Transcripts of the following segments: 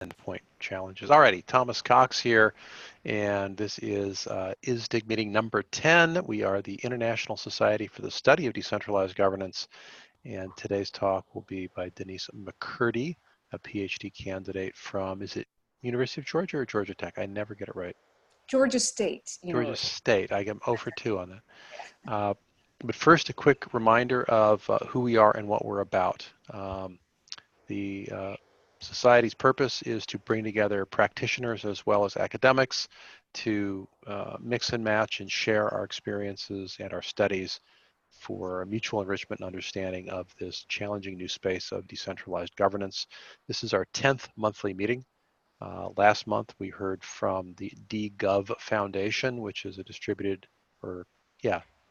endpoint challenges. Alrighty, Thomas Cox here, and this is ISSDG meeting number 10. We are the International Society for the Study of Decentralized Governance, and today's talk will be by Denise McCurdy, a PhD candidate from, is it University of Georgia or Georgia Tech? I never get it right. Georgia State Georgia University. State. I get 0 for 2 on that. But first, a quick reminder of who we are and what we're about. The Society's purpose is to bring together practitioners as well as academics to mix and match and share our experiences and our studies for mutual enrichment and understanding of this challenging new space of decentralized governance. This is our 10th monthly meeting. Last month we heard from the DGov Foundation, which is a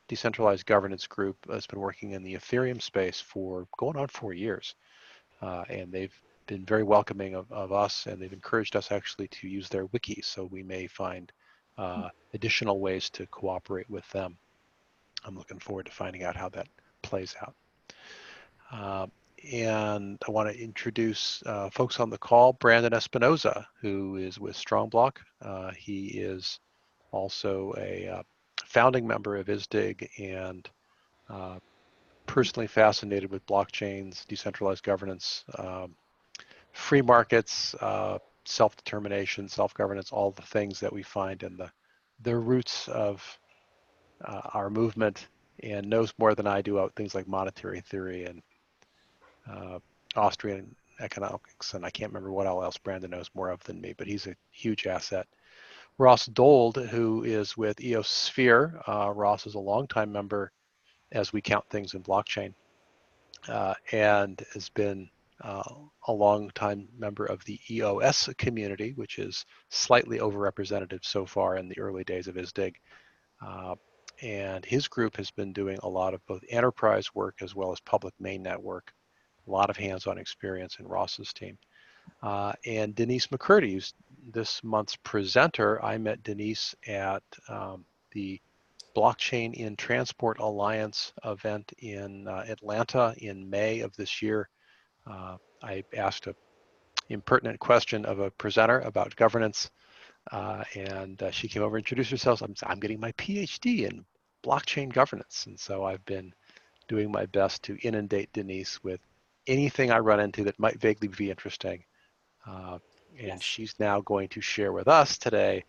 decentralized governance group that's been working in the Ethereum space for going on 4 years. And they've been very welcoming of us, and they've encouraged us actually to use their wiki, so we may find additional ways to cooperate with them. I'm looking forward to finding out how that plays out. And I want to introduce folks on the call. Brandon Espinoza, who is with Strongblock. He is also a founding member of ISSDG and personally fascinated with blockchains, decentralized governance, free markets, self-determination, self-governance, all the things that we find in the roots of our movement, and knows more than I do about things like monetary theory and Austrian economics, and I can't remember what else Brandon knows more of than me, but he's a huge asset. Ross Dold, who is with EOSphere. Ross is a longtime member as we count things in blockchain, and has been a long-time member of the EOS community, which is slightly overrepresented so far in the early days of ISSDG. And his group has been doing a lot of both enterprise work as well as public mainnet work, a lot of hands-on experience in Ross's team. And Denise McCurdy, who's this month's presenter. I met Denise at the Blockchain in Transport Alliance event in Atlanta in May of this year. I asked an impertinent question of a presenter about governance, and she came over and introduced herself. I'm getting my PhD in blockchain governance, and so I've been doing my best to inundate Denise with anything I run into that might vaguely be interesting. And yes, she's now going to share with us today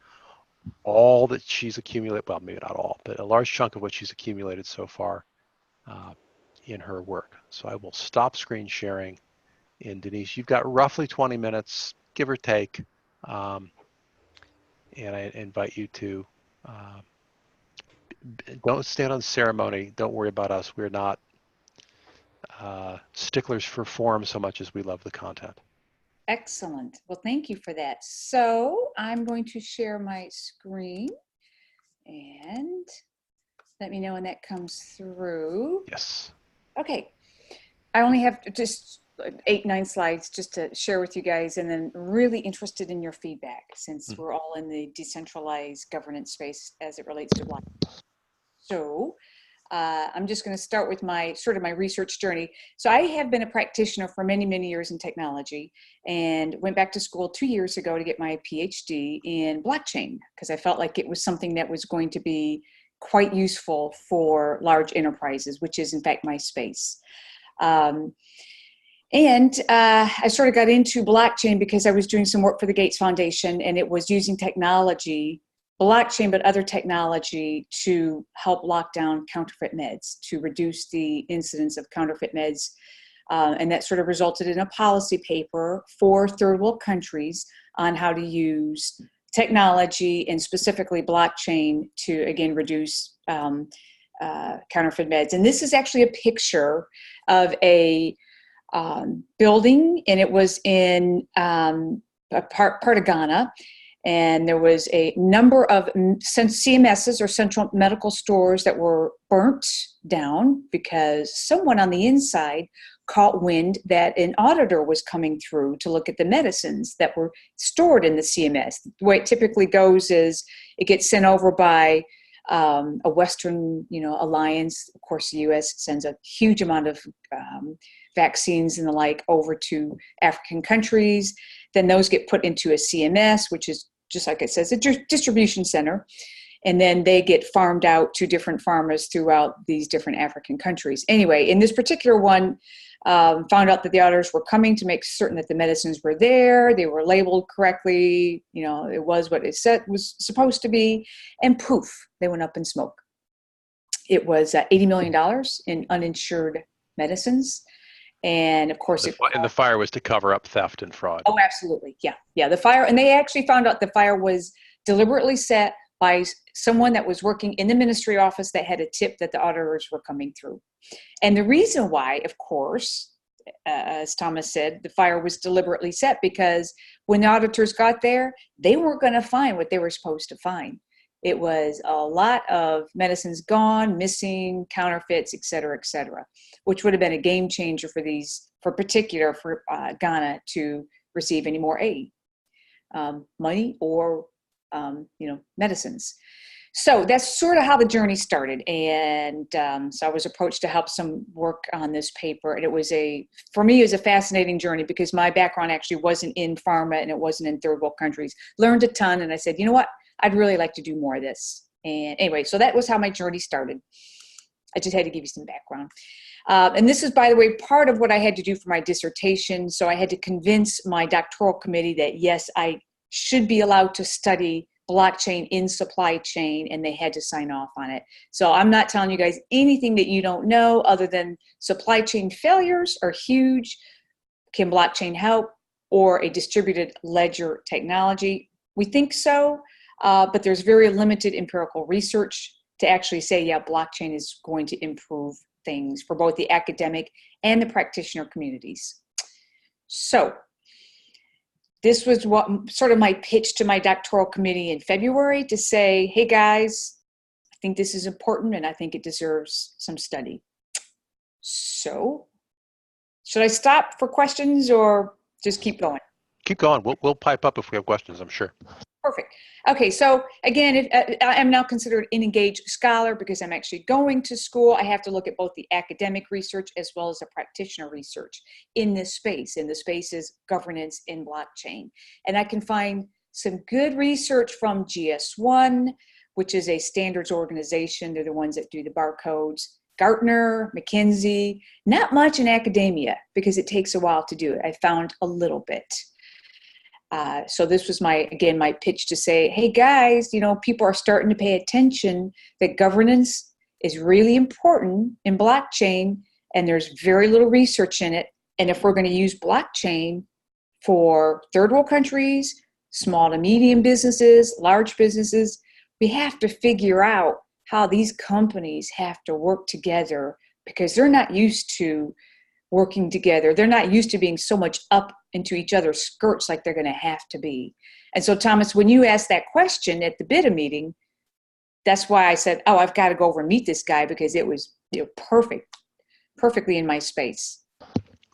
all that she's accumulated, well, maybe not all, but a large chunk of what she's accumulated so far in her work. So I will stop screen sharing. And Denise, you've got roughly 20 minutes, give or take. And I invite you to, don't stand on ceremony. Don't worry about us. We're not sticklers for form so much as we love the content. Excellent. Well, thank you for that. So I'm going to share my screen, and let me know when that comes through. Yes. Okay. I only have just 8-9 slides just to share with you guys, and then really interested in your feedback since we're all in the decentralized governance space as it relates to blockchain. So I'm just going to start with my research journey. So I have been a practitioner for many, many years in technology, and went back to school 2 years ago to get my PhD in blockchain because I felt like it was something that was going to be quite useful for large enterprises, which is in fact my space. And I sort of got into blockchain because I was doing some work for the Gates Foundation, and it was using technology, blockchain, but other technology to help lock down counterfeit meds, to reduce the incidence of counterfeit meds. And that sort of resulted in a policy paper for third world countries on how to use technology and specifically blockchain to, again, reduce counterfeit meds. And this is actually a picture of a building, and it was in a part of Ghana. And there was a number of CMSs, or central medical stores, that were burnt down because someone on the inside caught wind that an auditor was coming through to look at the medicines that were stored in the CMS. The way it typically goes is it gets sent over by a Western, alliance. Of course, the U.S. sends a huge amount of vaccines and the like over to African countries. Then those get put into a CMS, which is just like it says, a distribution center. And then they get farmed out to different farmers throughout these different African countries. Anyway, in this particular one, found out that the auditors were coming to make certain that the medicines were there, they were labeled correctly, you know, it was what it said was supposed to be, and poof, they went up in smoke. It was $80 million in uninsured medicines. And of course, and the fire was to cover up theft and fraud. Oh, absolutely. Yeah. The fire, and they actually found out the fire was deliberately set by someone that was working in the ministry office that had a tip that the auditors were coming through. And the reason why, of course, as Thomas said, the fire was deliberately set because when the auditors got there, they weren't going to find what they were supposed to find. It was a lot of medicines gone, missing, counterfeits, et cetera, which would have been a game changer for Ghana to receive any more aid, money or medicines. So that's sort of how the journey started. And so I was approached to help some work on this paper. And for me, it was a fascinating journey because my background actually wasn't in pharma and it wasn't in third world countries. Learned a ton. And I said, you know what? I'd really like to do more of this. And anyway, so that was how my journey started. I just had to give you some background. And this is, by the way, part of what I had to do for my dissertation. So I had to convince my doctoral committee that, yes, I should be allowed to study blockchain in supply chain, and they had to sign off on it. So I'm not telling you guys anything that you don't know other than supply chain failures are huge. Can blockchain help, or a distributed ledger technology? We think so, but there's very limited empirical research to actually say, yeah, blockchain is going to improve things for both the academic and the practitioner communities. So this was what sort of my pitch to my doctoral committee in February to say, hey guys, I think this is important and I think it deserves some study. So should I stop for questions or just keep going? Keep going. We'll pipe up if we have questions, I'm sure. Perfect. Okay, so again, I am now considered an engaged scholar because I'm actually going to school. I have to look at both the academic research as well as the practitioner research in this space. And the space is governance in blockchain. And I can find some good research from GS1, which is a standards organization. They're the ones that do the barcodes. Gartner, McKinsey, not much in academia because it takes a while to do it. I found a little bit. So this was my pitch to say, hey guys, people are starting to pay attention that governance is really important in blockchain and there's very little research in it. And if we're going to use blockchain for third world countries, small to medium businesses, large businesses, we have to figure out how these companies have to work together because they're not used to working together. They're not used to being so much up into each other's skirts like they're going to have to be. And so, Thomas, when you asked that question at the BITA meeting, that's why I said, oh, I've got to go over and meet this guy because it was perfectly in my space.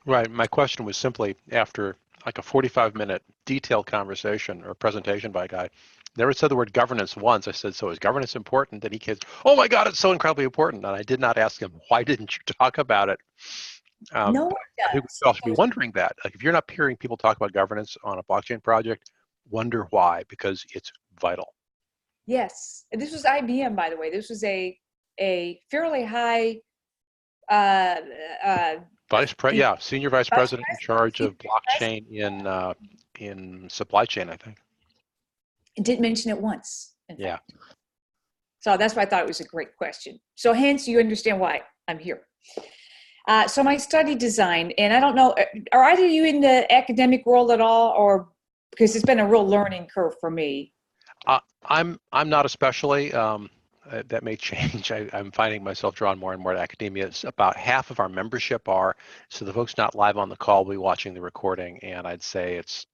Right. My question was simply after like a 45-minute detailed conversation or presentation by a guy, never said the word governance once. I said, so is governance important? And he said, oh my God, it's so incredibly important. And I did not ask him, why didn't you talk about it? No, I think we should also be wondering that. Like, if you're not hearing people talk about governance on a blockchain project, wonder why, because it's vital. Yes. And this was IBM, by the way. This was a fairly high senior vice president in charge of blockchain in supply chain, I think. Didn't mention it once. Yeah. So that's why I thought it was a great question. So hence you understand why I'm here. So my study design, and I don't know, are either of you in the academic world at all, or because it's been a real learning curve for me? I'm not especially. That may change. I'm finding myself drawn more and more to academia. It's about half of our membership are, so the folks not live on the call will be watching the recording, and I'd say it's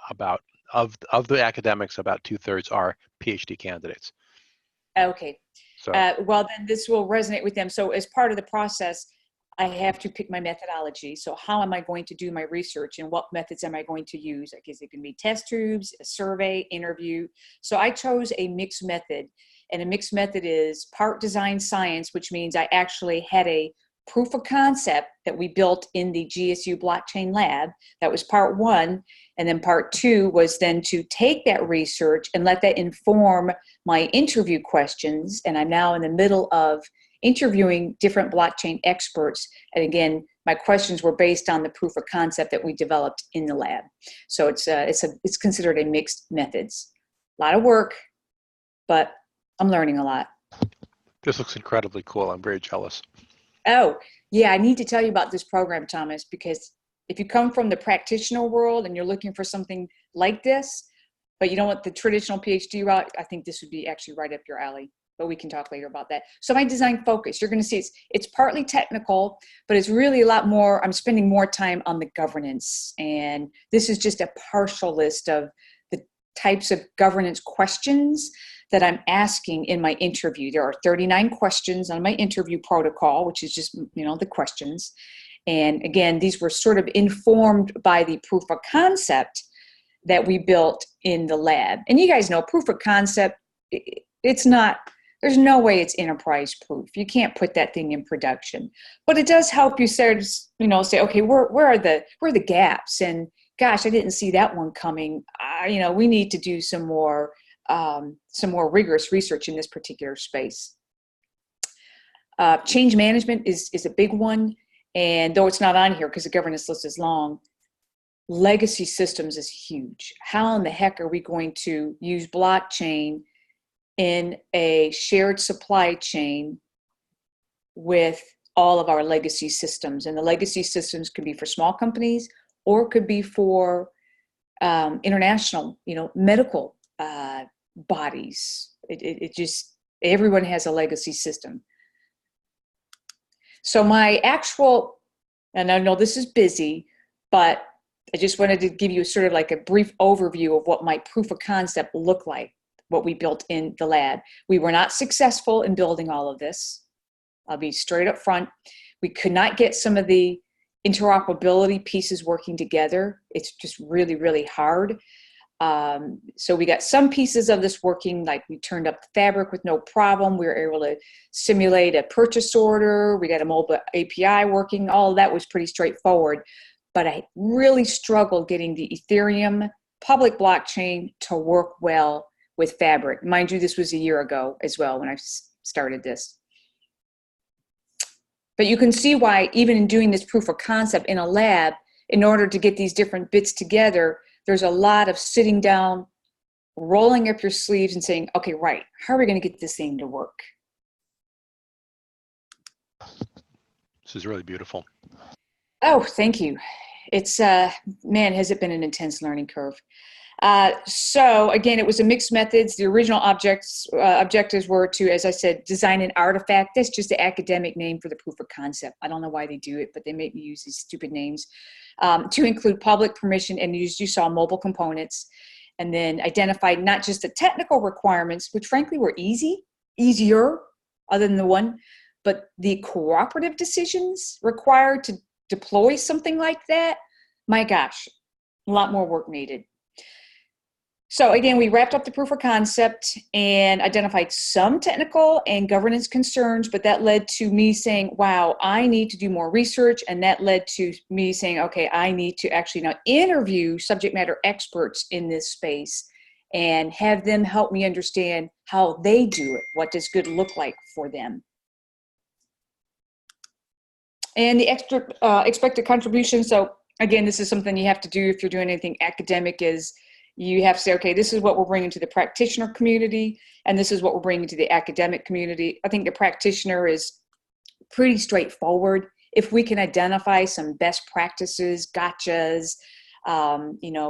about, of the academics, about 2/3 are PhD candidates. Okay. So, well, then this will resonate with them. So as part of the process, I have to pick my methodology. So how am I going to do my research and what methods am I going to use? Like, is it going to be test tubes, a survey, interview? So I chose a mixed method, and a mixed method is part design science, which means I actually had a proof of concept that we built in the GSU blockchain lab. That was part one. And then part two was then to take that research and let that inform my interview questions. And I'm now in the middle of interviewing different blockchain experts. And again, my questions were based on the proof of concept that we developed in the lab. So it's considered a mixed methods. A lot of work, but I'm learning a lot. This looks incredibly cool. I'm very jealous. Oh, yeah, I need to tell you about this program, Thomas, because if you come from the practitioner world and you're looking for something like this, but you don't want the traditional PhD route, I think this would be actually right up your alley. But we can talk later about that. So my design focus, you're going to see it's partly technical, but it's really a lot more. I'm spending more time on the governance. And this is just a partial list of the types of governance questions that I'm asking in my interview. There are 39 questions on my interview protocol, which is just, the questions. And again, these were sort of informed by the proof of concept that we built in the lab. And you guys know proof of concept, it's not, there's no way it's enterprise proof. You can't put that thing in production, but it does help you say, okay, where are the gaps? And gosh, I didn't see that one coming. We need to do some more rigorous research in this particular space. Change management is a big one. And though it's not on here because the governance list is long, legacy systems is huge. How in the heck are we going to use blockchain in a shared supply chain with all of our legacy systems? And the legacy systems could be for small companies or could be for international, medical bodies. It just, everyone has a legacy system. So my actual, and I know this is busy, but I just wanted to give you sort of like a brief overview of what my proof of concept looked like, what we built in the lab. We were not successful in building all of this. I'll be straight up front. We could not get some of the interoperability pieces working together. It's just really, really hard. So we got some pieces of this working, like we turned up the fabric with no problem. We were able to simulate a purchase order. We got a mobile API working. All of that was pretty straightforward. But I really struggled getting the Ethereum public blockchain to work well with Fabric. Mind you, this was a year ago as well when I started this. But you can see why even in doing this proof of concept in a lab, in order to get these different bits together, there's a lot of sitting down, rolling up your sleeves and saying, okay, right, how are we going to get this thing to work? This is really beautiful. Oh, thank you. It's, man, has it been an intense learning curve. So again, it was a mixed methods. The original objectives were to, as I said, design an artifact. That's just the academic name for the proof of concept. I don't know why they do it, but they make me use these stupid names. To include public permission, and you saw mobile components, and then identified not just the technical requirements, which frankly were easier other than the one, but the cooperative decisions required to deploy something like that. My gosh, a lot more work needed. So again, we wrapped up the proof of concept and identified some technical and governance concerns, but that led to me saying, wow, I need to do more research. And that led to me saying, okay, I need to actually now interview subject matter experts in this space and have them help me understand how they do it. What does good look like for them? And the extra expected contribution. So again, this is something you have to do if you're doing anything academic, is you have to say, okay, this is what we're bringing to the practitioner community, and this is what we're bringing to the academic community. I think the practitioner is pretty straightforward. If we can identify some best practices, gotchas,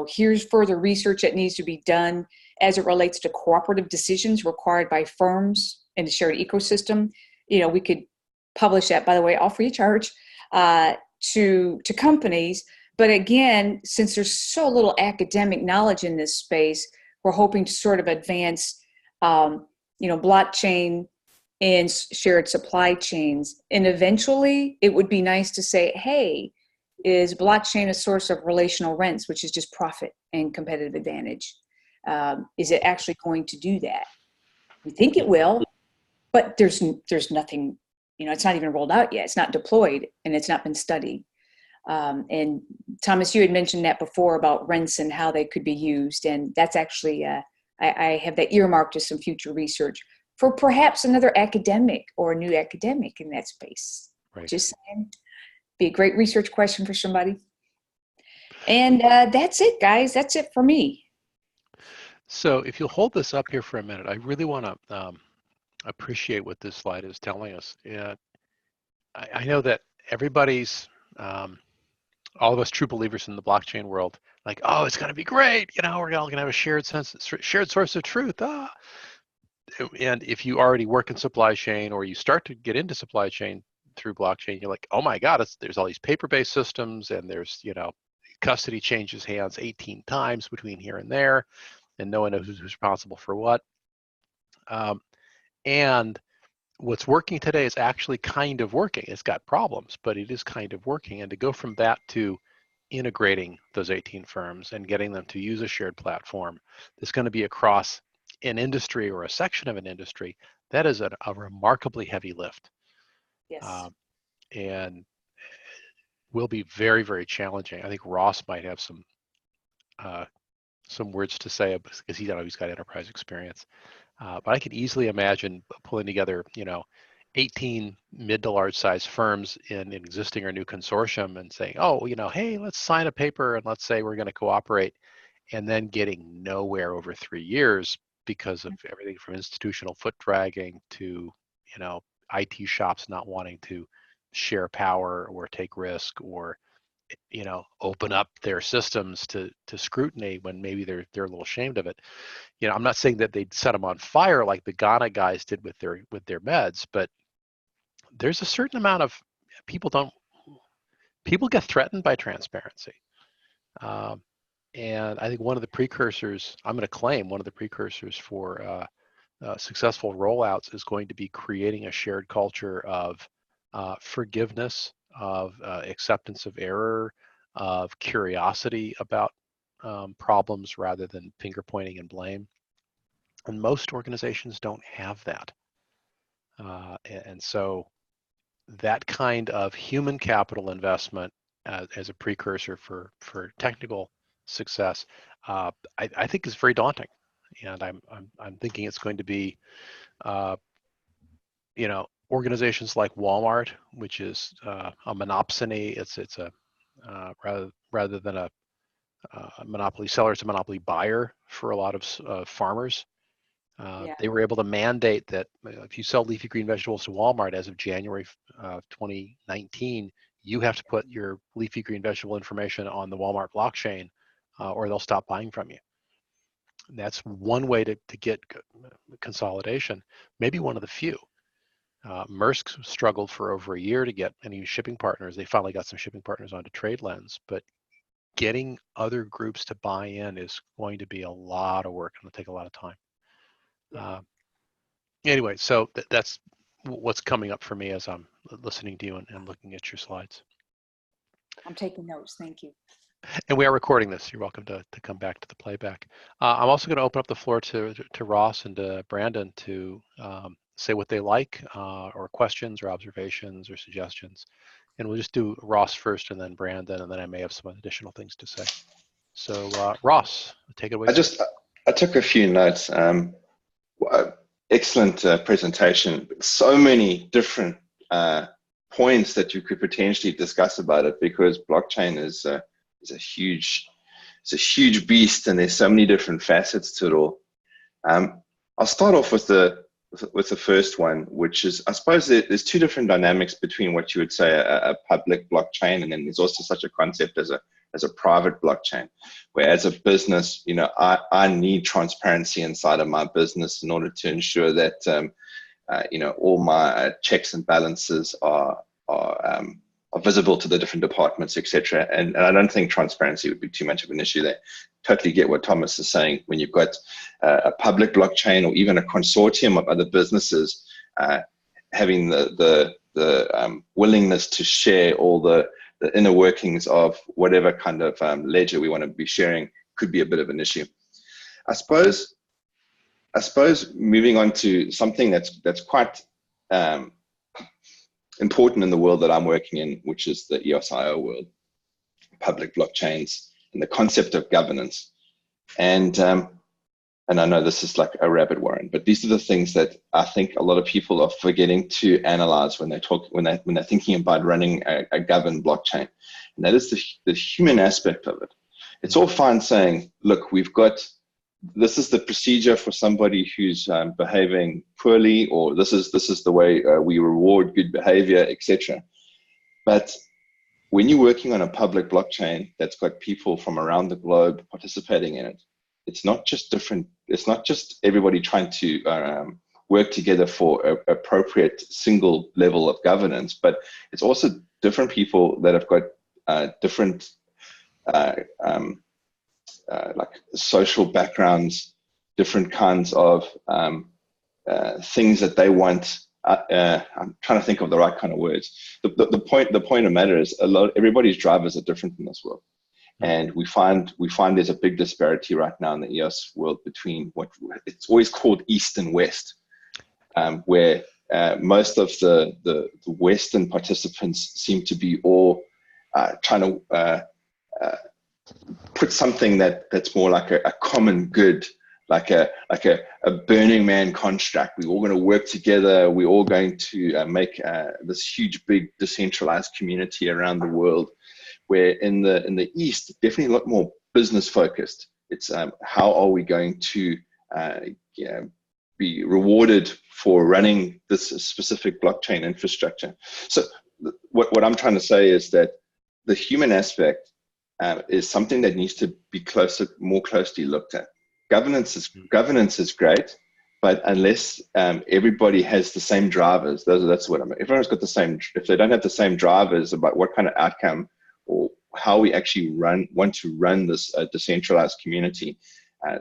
here's further research that needs to be done as it relates to cooperative decisions required by firms in the shared ecosystem. We could publish that, by the way, all free of charge to companies. But again, since there's so little academic knowledge in this space, we're hoping to sort of advance, blockchain and shared supply chains. And eventually, it would be nice to say, hey, is blockchain a source of relational rents, which is just profit and competitive advantage? Is it actually going to do that? We think it will, but there's nothing, it's not even rolled out yet. It's not deployed, and it's not been studied. And Thomas, you had mentioned that before about rents and how they could be used. And that's actually, I have that earmarked as some future research for perhaps another academic or a new academic in that space. Right. Just saying, be a great research question for somebody. And that's it, guys. That's it for me. So if you'll hold this up here for a minute, I really want to appreciate what this slide is telling us. I know that everybody's, all of us true believers in the blockchain world, like, oh, it's going to be great. You know, we're all going to have a shared source of truth. And if you already work in supply chain or you start to get into supply chain through blockchain, you're like, oh my God, there's all these paper-based systems, and there's, custody changes hands 18 times between here and there, and no one knows who's responsible for what. And what's working today is actually kind of working. It's got problems, but it is kind of working. And to go from that to integrating those 18 firms and getting them to use a shared platform that's going to be across an industry or a section of an industry, that is a remarkably heavy lift. Yes. And will be very, very challenging. I think Ross might have some words to say because he's got enterprise experience. But I could easily imagine pulling together, 18 mid to large size firms in an existing or new consortium and saying, oh, hey, let's sign a paper and let's say we're going to cooperate, and then getting nowhere over 3 years because of everything from institutional foot dragging to, IT shops not wanting to share power or take risk or, open up their systems to scrutiny when maybe they're a little ashamed of it. I'm not saying that they'd set them on fire like the Ghana guys did with their meds, but there's a certain amount of people get threatened by transparency. And I think one of the precursors, I'm going to claim one of the precursors for successful rollouts is going to be creating a shared culture of forgiveness, of acceptance of error, of curiosity about problems rather than finger pointing and blame. And most organizations don't have that. And so that kind of human capital investment as a precursor for technical success, I think is very daunting. And I'm thinking it's going to be, organizations like Walmart, which is a monopsony. It's a rather than a monopoly seller, it's a monopoly buyer for a lot of farmers. Yeah. They were able to mandate that if you sell leafy green vegetables to Walmart as of January 2019, you have to put your leafy green vegetable information on the Walmart blockchain, or they'll stop buying from you. And that's one way to get consolidation, maybe one of the few. Maersk struggled for over a year to get any shipping partners. They finally got some shipping partners onto TradeLens, but getting other groups to buy in is going to be a lot of work and it'll take a lot of time. Yeah. Anyway, so that's what's coming up for me as I'm listening to you and looking at your slides. I'm taking notes. Thank you. And we are recording this. You're welcome to come back to the playback. I'm also going to open up the floor to Ross and to Brandon to say what they like, or questions or observations or suggestions. And we'll just do Ross first and then Brandon, and then I may have some additional things to say. So Ross, take it away. I took a few notes. Excellent presentation. So many different points that you could potentially discuss about it, because blockchain is a huge beast, and there's so many different facets to it all. I'll start off with the first one, which is, I suppose there's two different dynamics between what you would say a public blockchain, and then there's also such a concept as a private blockchain, where as a business, I need transparency inside of my business in order to ensure that all my checks and balances are visible to the different departments, etc. And I don't think transparency would be too much of an issue there. Totally get what Thomas is saying. When you've got a public blockchain or even a consortium of other businesses having the willingness to share all the inner workings of whatever kind of ledger we want to be sharing could be a bit of an issue. I suppose moving on to something that's quite important in the world that I'm working in, which is the EOSIO world. public blockchains and the concept of governance. And I know this is like a rabbit warren, but these are the things that I think a lot of people are forgetting to analyze when they're thinking about running a governed blockchain. And that is the human aspect of it. It's all fine saying, look, this is the procedure for somebody who's behaving poorly, or this is the way we reward good behavior, etc. But when you're working on a public blockchain that's got people from around the globe participating in it, it's not just everybody trying to work together for an appropriate single level of governance, but it's also different people that have got different like social backgrounds, different kinds of things that they want. I'm trying to think of the right kind of words. The point of matter is everybody's drivers are different in this world. And we find there's a big disparity right now in the EOS world between what it's always called East and West, where most of the Western participants seem to be all trying to put something that's more like a common good, like a Burning Man construct. We're all going to work together. We're all going to make this huge, big, decentralized community around the world. Where in the East, definitely a lot more business focused. It's how are we going to be rewarded for running this specific blockchain infrastructure? So what I'm trying to say is that the human aspect is something that needs to be more closely looked at. Governance is great, but unless everybody has the same drivers, that's what I mean. Everyone's got the same. If they don't have the same drivers about what kind of outcome or how we actually want to run this decentralized community,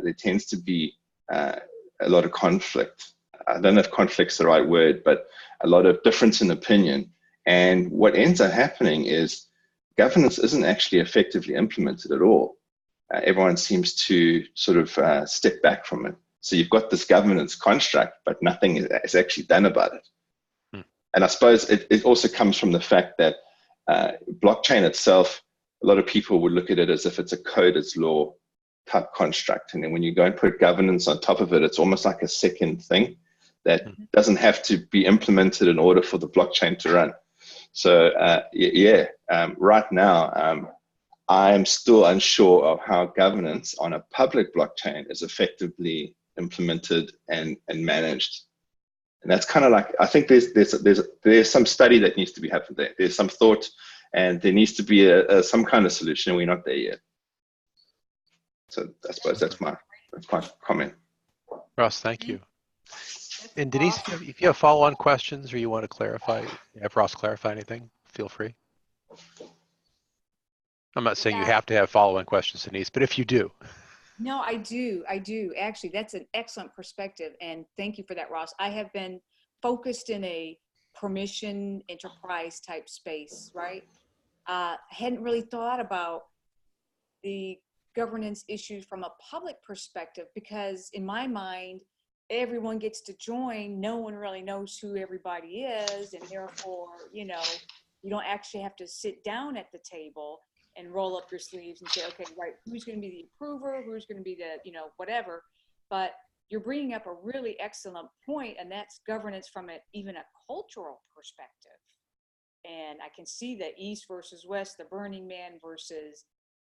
there tends to be a lot of conflict. I don't know if conflict's the right word, but a lot of difference in opinion. And what ends up happening is governance isn't actually effectively implemented at all. Everyone seems to sort of step back from it. So you've got this governance construct, but nothing is actually done about it. And I suppose it also comes from the fact that blockchain itself, a lot of people would look at it as if it's a code as law type construct. And then when you go and put governance on top of it, it's almost like a second thing that doesn't have to be implemented in order for the blockchain to run. So right now, I am still unsure of how governance on a public blockchain is effectively implemented and managed. And that's kind of like, I think there's some study that needs to be happened there. There's some thought, and there needs to be some kind of solution. We're not there yet. So I suppose that's my comment. Ross, thank you. And Denise, if you have follow-on questions or you want to clarify, have Ross clarify anything, feel free. I'm not saying you have to have follow-on questions, Denise, but if you do. No, I do. Actually, that's an excellent perspective. And thank you for that, Ross. I have been focused in a permission enterprise type space, right? I hadn't really thought about the governance issues from a public perspective, because in my mind, everyone gets to join. No one really knows who everybody is. And therefore, you don't actually have to sit down at the table and roll up your sleeves and say, okay, right, who's going to be the approver, who's going to be the, whatever. But you're bringing up a really excellent point, and that's governance from even a cultural perspective. And I can see the East versus West, the Burning Man versus,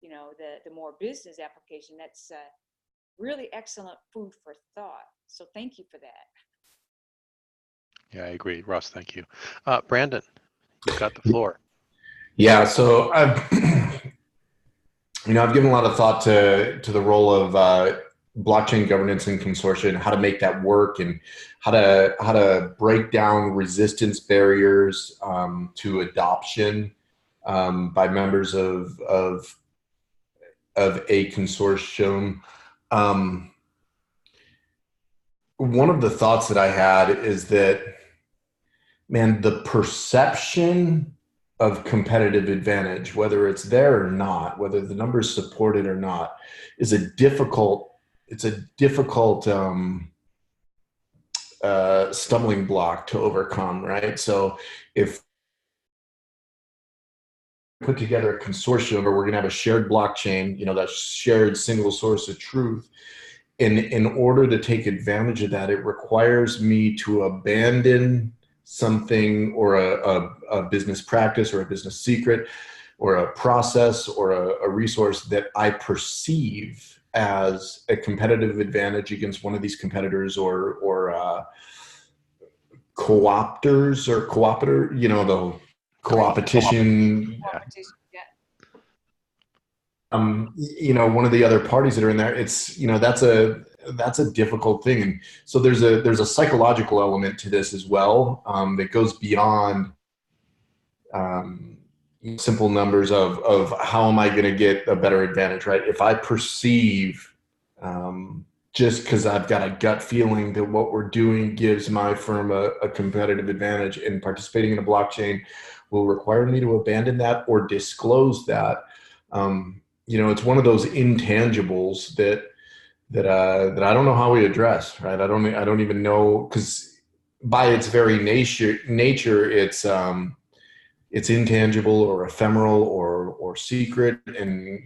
the more business application. That's really excellent food for thought. So thank you for that. Yeah, I agree. Ross, thank you. Brandon, you've got the floor. Yeah, so I've given a lot of thought to the role of blockchain governance and consortia and how to make that work, and how to break down resistance barriers to adoption by members of a consortium. One of the thoughts that I had is that, man, the perception of competitive advantage, whether it's there or not, whether the numbers support it or not, is a difficult stumbling block to overcome, right? So if put together a consortium, or we're going to have a shared blockchain, that shared single source of truth. And in order to take advantage of that, it requires me to abandon something, or a business practice, or a business secret, or a process, or a resource that I perceive as a competitive advantage against one of these competitors, or co-opters, or cooperator, the co-opetition, one of the other parties that are in there. It's, that's a difficult thing. And so there's a psychological element to this as well, that goes beyond simple numbers of how am I going to get a better advantage, right? If I perceive, just because I've got a gut feeling that what we're doing gives my firm a competitive advantage, and participating in a blockchain will require me to abandon that or disclose that. It's one of those intangibles that I don't know how we address, right? I don't even know, because by its very nature, it's intangible, or ephemeral, or secret. And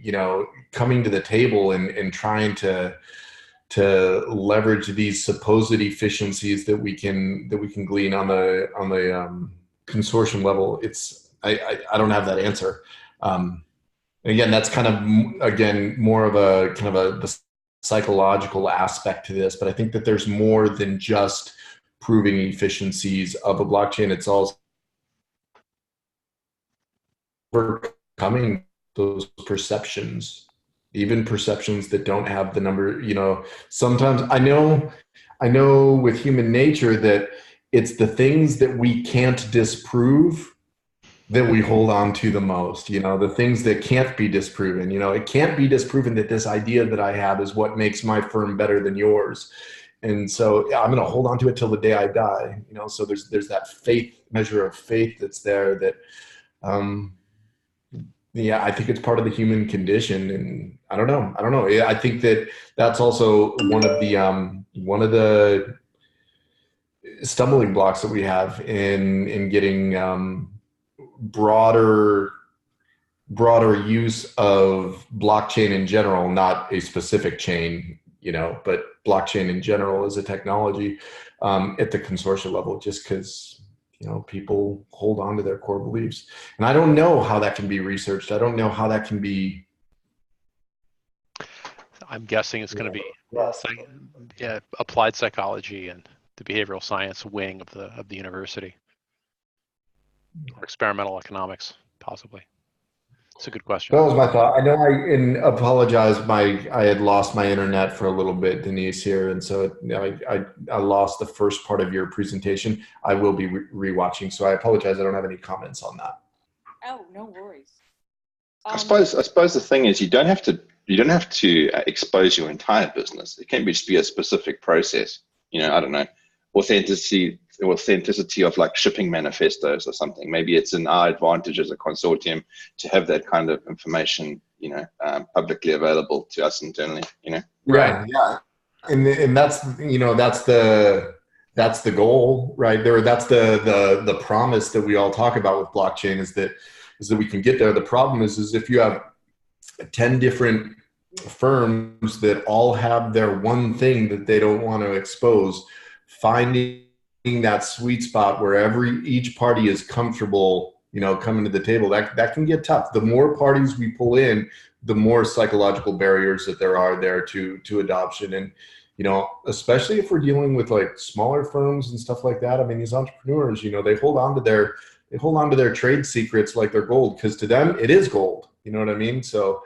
coming to the table and trying to leverage these supposed efficiencies that we can glean on the consortium level. I don't have that answer. Again, that's kind of more of a kind of the psychological aspect to this, but I think that there's more than just proving efficiencies of a blockchain. It's also overcoming those perceptions, even perceptions that don't have the number. Sometimes I know with human nature that it's the things that we can't disprove that we hold on to the most, the things that can't be disproven. It can't be disproven that this idea that I have is what makes my firm better than yours. And so I'm going to hold on to it till the day I die. So there's that measure of faith that's there that, I think it's part of the human condition. And I don't know. I think that that's also one of the stumbling blocks that we have in getting, broader use of blockchain in general, not a specific chain, but blockchain in general as a technology, at the consortium level, just because, people hold on to their core beliefs. And I don't know how that can be researched. I don't know how that can be. I'm guessing it's going to be applied psychology and the behavioral science wing of the university. Or experimental economics, possibly. It's a good question. That was my thought. I know I apologize. I had lost my internet for a little bit, Denise, here, and so I lost the first part of your presentation. I will be rewatching, so I apologize. I don't have any comments on that. Oh, no worries. I suppose the thing is you don't have to expose your entire business. It can just be a specific process. I don't know, authenticity of like shipping manifestos or something. Maybe it's in our advantage as a consortium to have that kind of information, publicly available to us internally. Right. Yeah. And that's that's the goal, right there. That's the promise that we all talk about with blockchain is that we can get there. The problem is if you have 10 different firms that all have their one thing that they don't want to expose, finding that sweet spot where each party is comfortable, coming to the table, that can get tough. The more parties we pull in, the more psychological barriers that there are there to adoption. And, especially if we're dealing with like smaller firms and stuff like that. I mean, these entrepreneurs, they hold on to their trade secrets like they're gold, because to them it is gold. You know what I mean? So,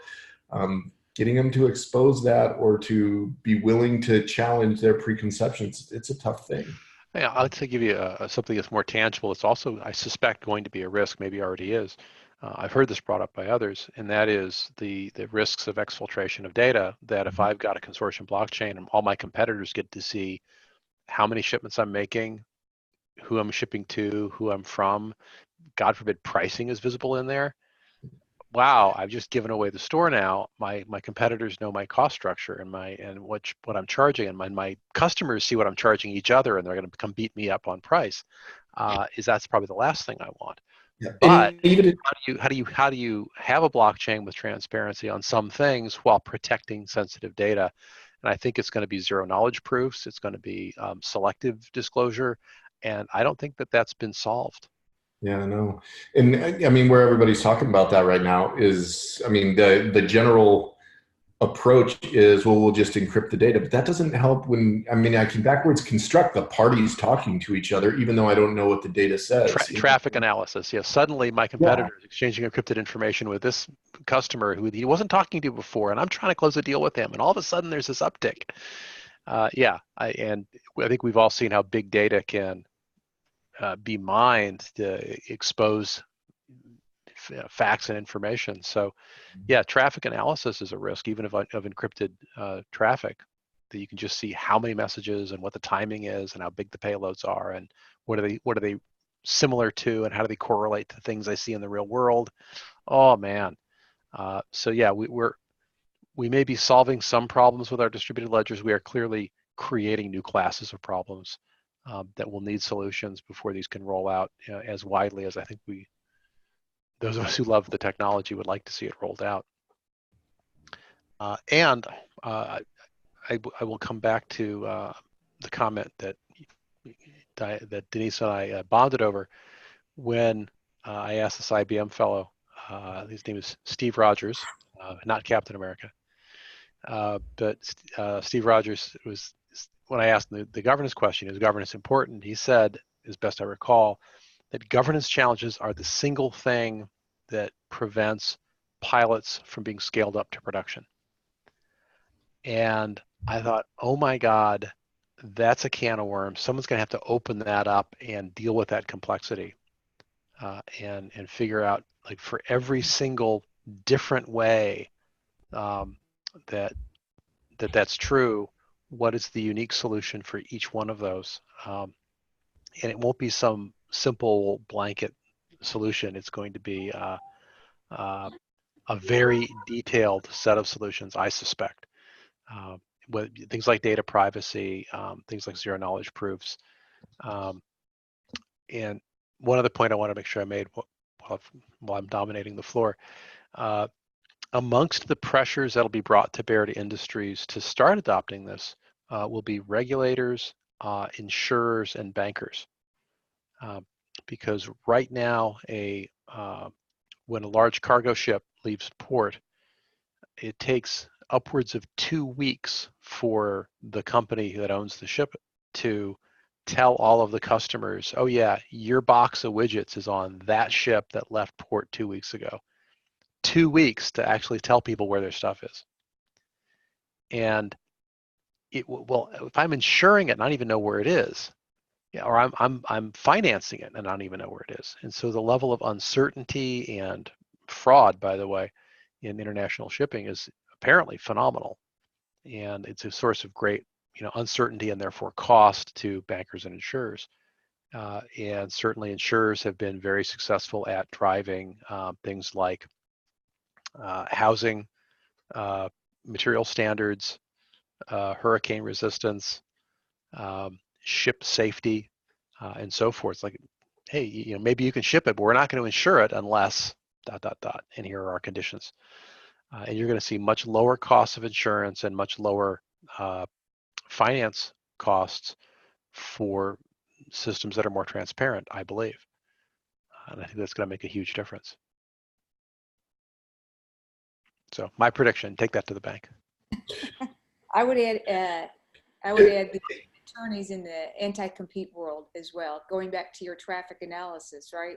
getting them to expose that or to be willing to challenge their preconceptions, it's a tough thing. Yeah, I'd like to give you something that's more tangible. It's also, I suspect, going to be a risk, maybe already is. I've heard this brought up by others, and that is the risks of exfiltration of data, that if I've got a consortium blockchain and all my competitors get to see how many shipments I'm making, who I'm shipping to, who I'm from, God forbid pricing is visible in there, wow, I've just given away the store now. My competitors know my cost structure and what I'm charging, and my customers see what I'm charging each other, and they're going to come beat me up on price. That's probably the last thing I want. Yeah. But And even how do you have a blockchain with transparency on some things while protecting sensitive data? And I think it's going to be zero knowledge proofs. It's going to be selective disclosure, and I don't think that that's been solved. yeah, I know. And I mean, where everybody's talking about that right now is, I mean, the general approach is, well, we'll just encrypt the data, but that doesn't help when, I mean, I can backwards construct the parties talking to each other, even though I don't know what the data says. Traffic analysis. Yeah, suddenly my Yeah. competitor is exchanging encrypted information with this customer who he wasn't talking to before, and I'm trying to close a deal with him, and all of a sudden there's this uptick. I think we've all seen how big data can be mined to expose facts and information. So, yeah, traffic analysis is a risk, even of encrypted traffic. That you can just see how many messages and what the timing is and how big the payloads are and what are they similar to and how do they correlate to things I see in the real world. Oh man. So yeah, we may be solving some problems with our distributed ledgers. We are clearly creating new classes of problems that will need solutions before these can roll out as widely as I think those of us who love the technology would like to see it rolled out. And I will come back to the comment that Denise and I bonded over when I asked this IBM fellow, his name is Steve Rogers, not Captain America, but Steve Rogers was, when I asked him the governance question, is governance important? He said, as best I recall, that governance challenges are the single thing that prevents pilots from being scaled up to production. And I thought, oh my God, that's a can of worms. Someone's going to have to open that up and deal with that complexity and figure out, like, for every single different way that that's true, what is the unique solution for each one of those? And it won't be some simple blanket solution. It's going to be a very detailed set of solutions, I suspect. With things like data privacy, things like zero knowledge proofs. And one other point I want to make sure I made while I'm dominating the floor, amongst the pressures that'll be brought to bear to industries to start adopting this will be regulators, insurers, and bankers. Because right now, when a large cargo ship leaves port, it takes upwards of 2 weeks for the company that owns the ship to tell all of the customers, oh yeah, your box of widgets is on that ship that left port 2 weeks ago. 2 weeks to actually tell people where their stuff is. And well, if I'm insuring it and I don't even know where it is, yeah, or I'm financing it and I don't even know where it is. And so the level of uncertainty and fraud, by the way, in international shipping is apparently phenomenal. And it's a source of great, uncertainty and therefore cost to bankers and insurers. And certainly insurers have been very successful at driving things like housing, material standards, hurricane resistance, ship safety, and so forth. It's like, hey, maybe you can ship it, but we're not going to insure it unless ... And here are our conditions. And you're going to see much lower costs of insurance and much lower finance costs for systems that are more transparent, I believe. And I think that's going to make a huge difference. So my prediction, take that to the bank. I would add the attorneys in the anti-compete world as well. Going back to your traffic analysis, right?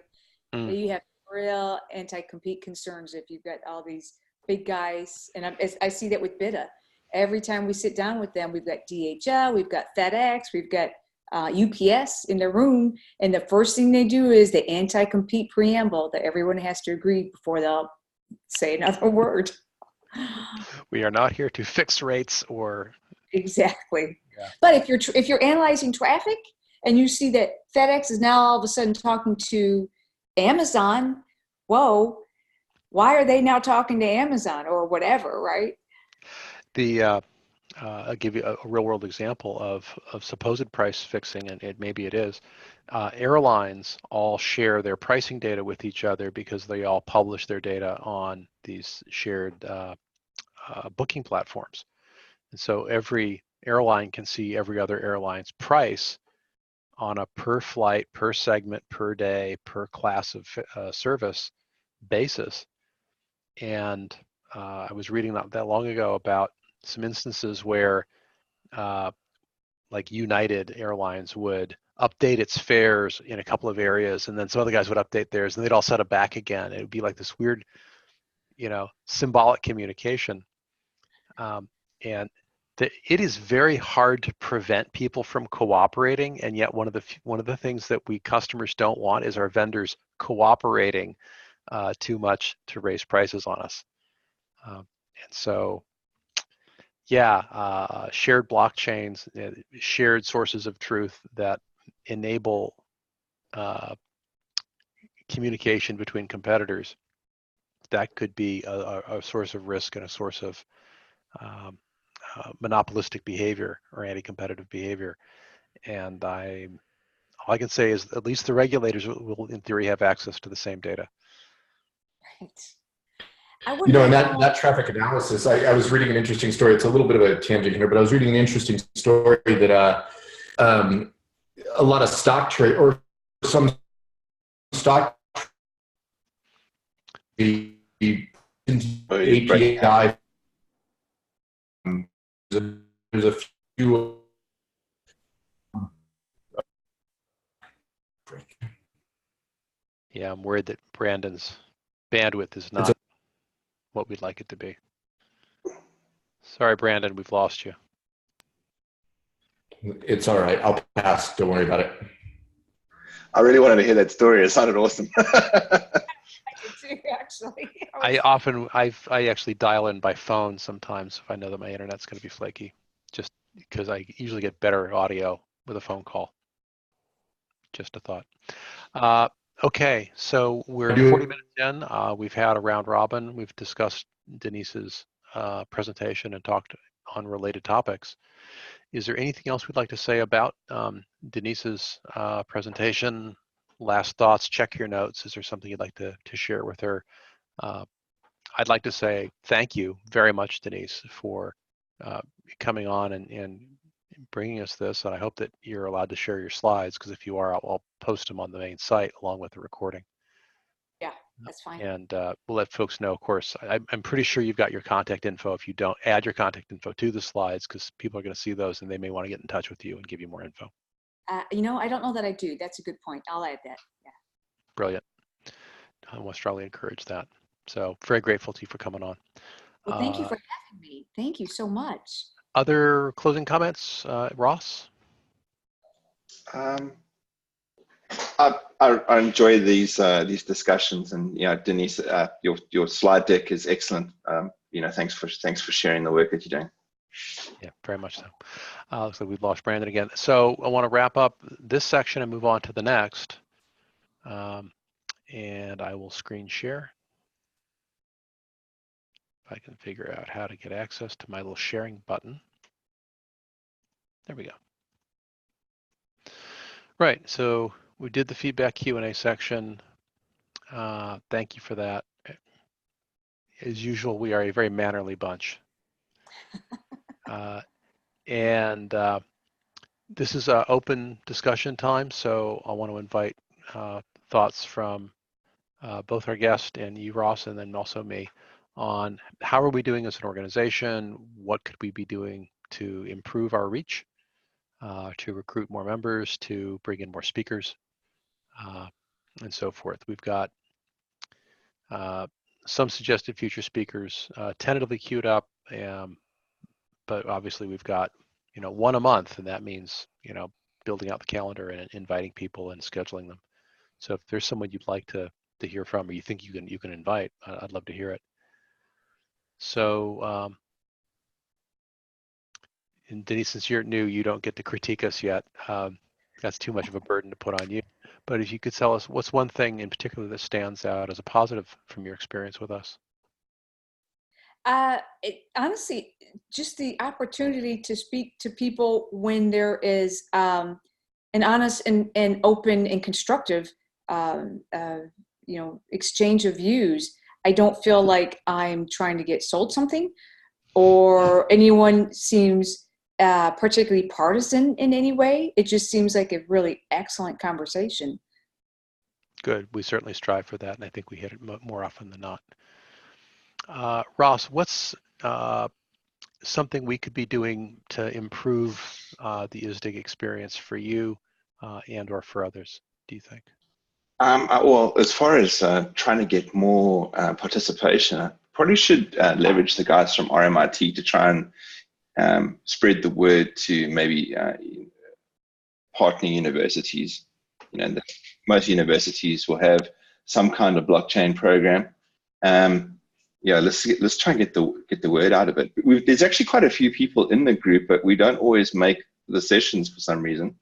You have real anti-compete concerns if you've got all these big guys, and I see that with BIDA. Every time we sit down with them, we've got DHL, we've got FedEx, we've got UPS in the room, and the first thing they do is the anti-compete preamble that everyone has to agree before they'll say another word. We are not here to fix rates or... Exactly. Yeah. But if you're analyzing traffic and you see that FedEx is now all of a sudden talking to Amazon, whoa, why are they now talking to Amazon or whatever, right? I'll give you a real-world example of supposed price fixing, and maybe it is. Airlines all share their pricing data with each other because they all publish their data on these shared booking platforms. And so every airline can see every other airline's price on a per flight, per segment, per day, per class of service basis. And I was reading not that long ago about some instances where like United Airlines would update its fares in a couple of areas, and then some other guys would update theirs, and they'd all set it back again. It would be like this weird, symbolic communication. And it is very hard to prevent people from cooperating, and yet one of the things that we customers don't want is our vendors cooperating too much to raise prices on us. And so, yeah, shared blockchains, shared sources of truth that enable communication between competitors, that could be a source of risk and a source of monopolistic behavior or anti-competitive behavior. And all I can say is at least the regulators will in theory have access to the same data. Right. And that traffic analysis, I was reading an interesting story. It's a little bit of a tangent here, but I was reading an interesting story that a lot of stock trade or some stock the API. There's a few. Yeah, I'm worried that Brandon's bandwidth is not what we'd like it to be. Sorry, Brandon, we've lost you. It's all right. I'll pass. Don't worry about it. I really wanted to hear that story. It sounded awesome. I did too, actually. I actually dial in by phone sometimes if I know that my internet's going to be flaky, just because I usually get better audio with a phone call. Just a thought. Okay, so we're 40 minutes in. We've had a round robin. We've discussed Denise's presentation and talked on related topics. Is there anything else we'd like to say about Denise's presentation? Last thoughts, check your notes. Is there something you'd like to share with her? I'd like to say thank you very much, Denise, for coming on and bringing us this. And I hope that you're allowed to share your slides, because if you are, I'll post them on the main site along with the recording. Yeah, that's fine. And we'll let folks know, of course. I'm pretty sure you've got your contact info. If you don't, add your contact info to the slides, because people are going to see those and they may want to get in touch with you and give you more info. I don't know that I do. That's a good point. I'll add that. Yeah. Brilliant. I will strongly encourage that. So very grateful to you for coming on. Well, thank you for having me. Thank you so much. Other closing comments, Ross? I enjoy these discussions, and Denise, your slide deck is excellent. Thanks for sharing the work that you're doing. Yeah, very much so. Looks like we've lost Brandon again. So I want to wrap up this section and move on to the next. And I will screen share. If I can figure out how to get access to my little sharing button. There we go. Right, so we did the feedback Q&A section. Thank you for that. As usual, we are a very mannerly bunch. This is open discussion time, so I want to invite thoughts from both our guest and you, Ross, and then also me, on how are we doing as an organization? What could we be doing to improve our reach, to recruit more members, to bring in more speakers, and so forth. We've got some suggested future speakers tentatively queued up, but obviously we've got one a month, and that means building out the calendar and inviting people and scheduling them. So if there's someone you'd like to hear from, or you think you can invite, I'd love to hear it. So and Denise, since you're new, you don't get to critique us yet. That's too much of a burden to put on you. But if you could tell us what's one thing in particular that stands out as a positive from your experience with us. Honestly, just the opportunity to speak to people when there is an honest and open and constructive, exchange of views. I don't feel like I'm trying to get sold something, or anyone seems particularly partisan in any way. It just seems like a really excellent conversation. Good. We certainly strive for that, and I think we hit it more often than not. Ross, what's something we could be doing to improve the ISSDG experience for you and or for others, do you think? Well, as far as trying to get more participation, I probably should leverage the guys from RMIT to try and spread the word to maybe partner universities. Most universities will have some kind of blockchain program. Let's try and get the word out of it. There's actually quite a few people in the group, but we don't always make the sessions for some reason.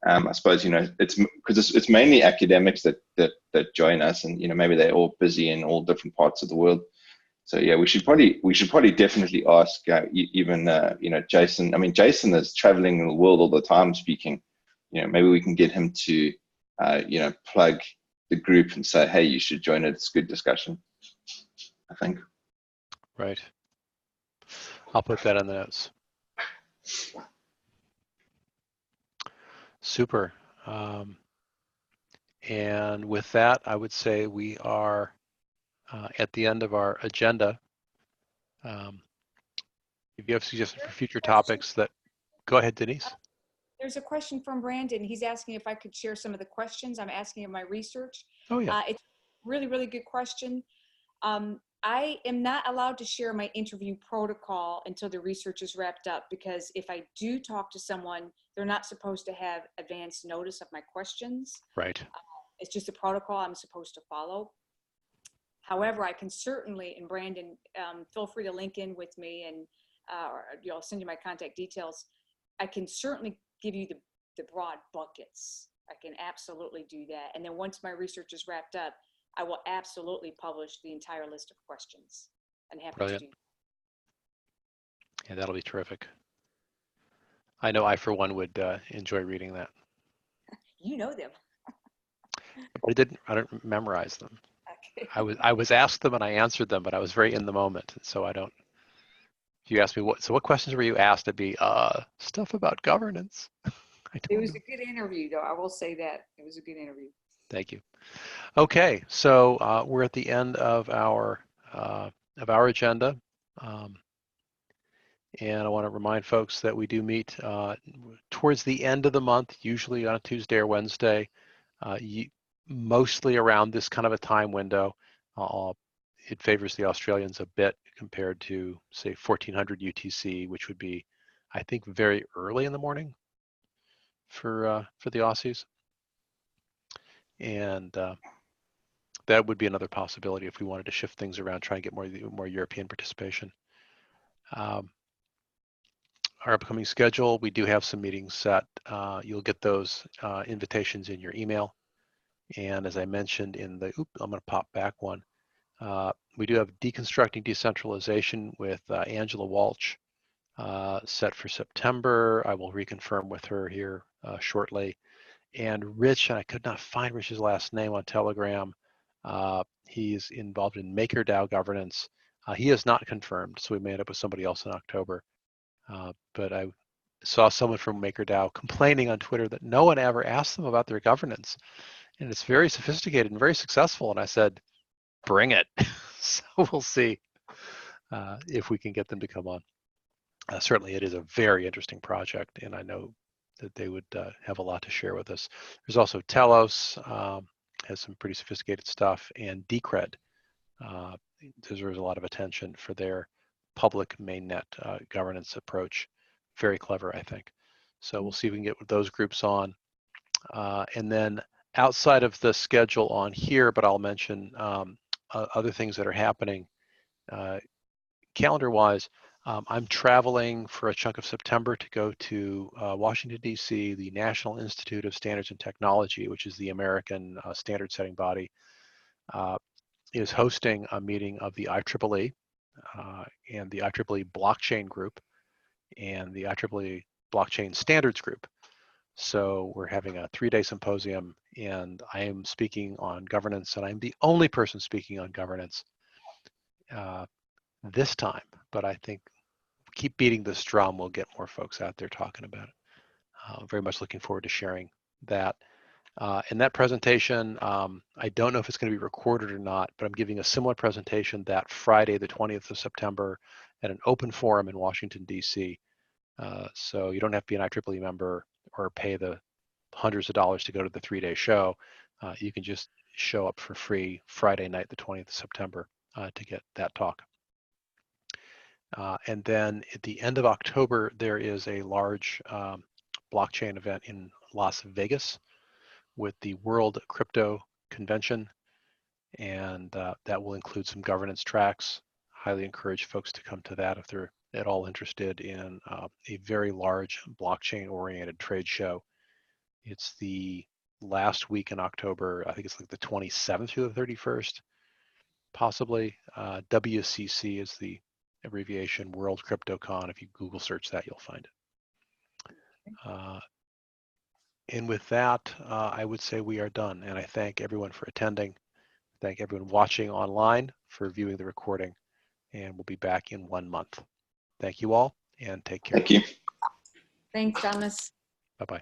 I suppose it's because it's mainly academics that join us, and maybe they're all busy in all different parts of the world. So yeah, we should probably definitely ask even Jason. I mean, Jason is traveling the world all the time speaking. Maybe we can get him to plug the group and say, hey, you should join it. It's a good discussion, I think. Right. I'll put that in the notes. Super. And with that, I would say we are at the end of our agenda. If you have suggestions for future topics go ahead, Denise. There's a question from Brandon. He's asking if I could share some of the questions I'm asking in my research. Oh, yeah. It's really, really good question. I am not allowed to share my interview protocol until the research is wrapped up, because if I do talk to someone, they're not supposed to have advance notice of my questions. Right. It's just a protocol I'm supposed to follow. However, I can certainly, and Brandon, feel free to link in with me, and I'll send you my contact details. I can certainly give you the broad buckets. I can absolutely do that. And then once my research is wrapped up, I will absolutely publish the entire list of questions. I'm happy Brilliant. to do. Yeah, that'll be terrific. I know I, for one, would enjoy reading that. You know them. But I don't memorize them. Okay. I was asked them and I answered them, but I was very in the moment. So I don't, if you ask me what questions were you asked, it'd be stuff about governance. It was a good interview, though. I will say that. It was a good interview. Thank you. Okay, so we're at the end of our agenda. And I want to remind folks that we do meet towards the end of the month, usually on a Tuesday or Wednesday, mostly around this kind of a time window. It favors the Australians a bit compared to, say, 1400 UTC, which would be, I think, very early in the morning for the Aussies. And that would be another possibility if we wanted to shift things around, try and get more European participation. Our upcoming schedule, we do have some meetings set. You'll get those invitations in your email. And as I mentioned in the, I'm going to pop back one. We do have Deconstructing Decentralization with Angela Walsh set for September. I will reconfirm with her here shortly. And Rich, and I could not find Rich's last name on Telegram. He's involved in MakerDAO governance. He is not confirmed, so we may end up with somebody else in October. But I saw someone from MakerDAO complaining on Twitter that no one ever asked them about their governance. And it's very sophisticated and very successful. And I said, bring it. So we'll see if we can get them to come on. Certainly it is a very interesting project, and I know that they would have a lot to share with us. There's also Telos, has some pretty sophisticated stuff, and Decred deserves a lot of attention for their public mainnet governance approach. Very clever, I think. So we'll see if we can get those groups on. And then outside of the schedule on here, but I'll mention other things that are happening calendar-wise. I'm traveling for a chunk of September to go to Washington, D.C., the National Institute of Standards and Technology, which is the American standard setting body, is hosting a meeting of the IEEE. and the IEEE Blockchain Group and the IEEE Blockchain Standards Group. So we're having a 3-day symposium, and I am speaking on governance, and I'm the only person speaking on governance this time, but I think keep beating this drum, we'll get more folks out there talking about it. Very much looking forward to sharing that. In that presentation, I don't know if it's going to be recorded or not, but I'm giving a similar presentation that Friday, the 20th of September, at an open forum in Washington, D.C. So you don't have to be an IEEE member or pay the hundreds of dollars to go to the 3-day show. You can just show up for free Friday night, the 20th of September, to get that talk. And then at the end of October, there is a large blockchain event in Las Vegas with the World Crypto Convention, and that will include some governance tracks. Highly encourage folks to come to that if they're at all interested in a very large blockchain-oriented trade show. It's the last week in October. I think it's like the 27th through the 31st, possibly. WCC is the abbreviation, World CryptoCon. If you Google search that, you'll find it. And with that, I would say we are done. And I thank everyone for attending. Thank everyone watching online for viewing the recording. And we'll be back in 1 month. Thank you all, and take care. Thank you. Thanks, Thomas. Bye-bye.